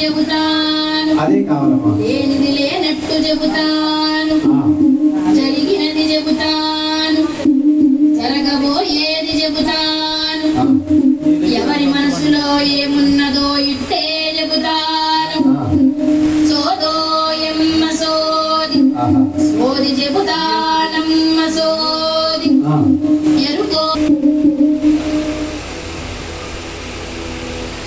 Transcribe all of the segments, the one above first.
చెబుతాను, అదే కావాలమ్మా. లేనిది లేనట్టు చెబుతాను, జరిగినది చెబుతాను, జరగబోయేది చెబుతాను, ఎవరి మనసులో ఏమున్నదో ఇట్టే చెబుతాను. సోదోయమ్మ సోది, సోది చెబుతానమ్మ సోది, ఎరుకో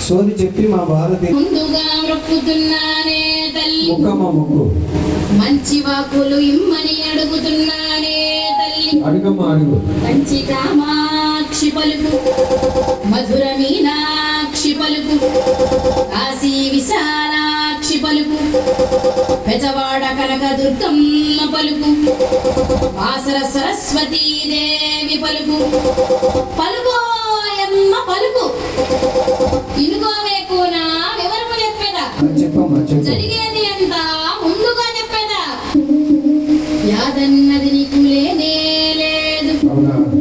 సోది చెప్పి మా భారతి ముందుగా మొక్కుతున్నానే తల్లి, ముఖమ్మ ముక్కు మంచి వాకులు ఇమ్మని అడుగుతున్నానే తల్లి. అడుగమ్మా అడుగు. కంచి కామాక్షి పలుకు, మధుర మీనాక్షి పలుకు, కాశీ విశాలాక్షి పలుకు, పెజవాడ కనక దుర్గమ్మ పలుకు, వాసర సరస్వతీ దేవి పలుకు, పలుకోయమ్మ పలుకు, ఇనుకోవే కూనా వివరము చెప్పేదా, చెప్పమ్మా చెప్పు. జరిగేది అంతా ముందుగా చెప్పేదా. యాదన్నది నీకు లేనే లేదు,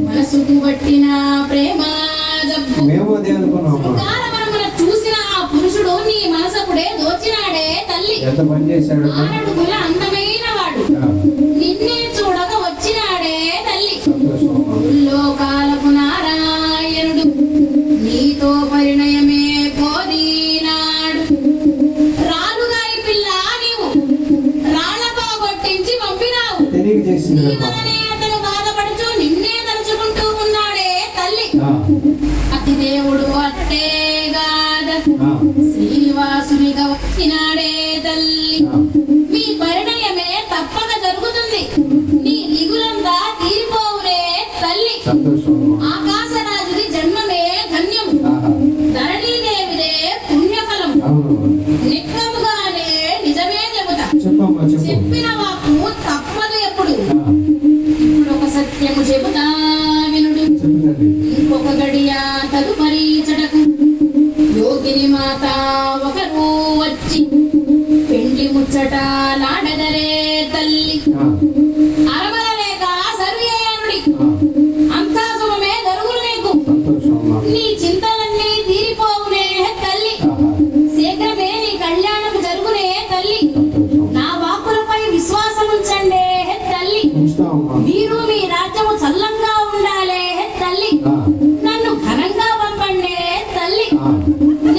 మనసుకు పట్టిన ప్రేమ జబ్బు, మేము అదే అనుకున్నాం. శృంగారవనమున చూసిన ఆ పురుషుడు నీ మనసప్పుడే దోచినాడే తల్లి. ఎంత పని చేశాడు. ఆరడుగుల అందమైన వాడు నిన్నే చూడగా వచ్చినాడే తల్లి. లోకాలకు నారాయణుడు నీతో పరిణయమే కోరినాడు. రాలుగాయి పిల్ల నీవు రాళ్లతో కొట్టించి పంపినావు, నీ వలనే అతను బాధపడుచు నిన్నే తలుచుకుంటూ ఉన్నాడే తల్లి. అతి దేవుడు అట్టేగాద శ్రీనివాసునిగా వచ్చినాడే తల్లి. మీ పరిణయమే తప్పక జరుగుతుంది, నీ దిగులంతా తీరిపోవునే తల్లి. ఆకాశరాజుది జన్మమే ధన్యము, ధరణీదేవిదే పుణ్యఫలం, నిక్కముగానే నిజమే చెబుతా. చెప్పిన వాకు తప్పదు ఎప్పుడు. ఇప్పుడు ఒక సత్యము చెబుతా వినుడు, ఇంకొక గడియ తదుపరి చటకు యోగిని మాత ఒకరు వచ్చి పెండ్లి ముచ్చట లాడదరే తల్లి.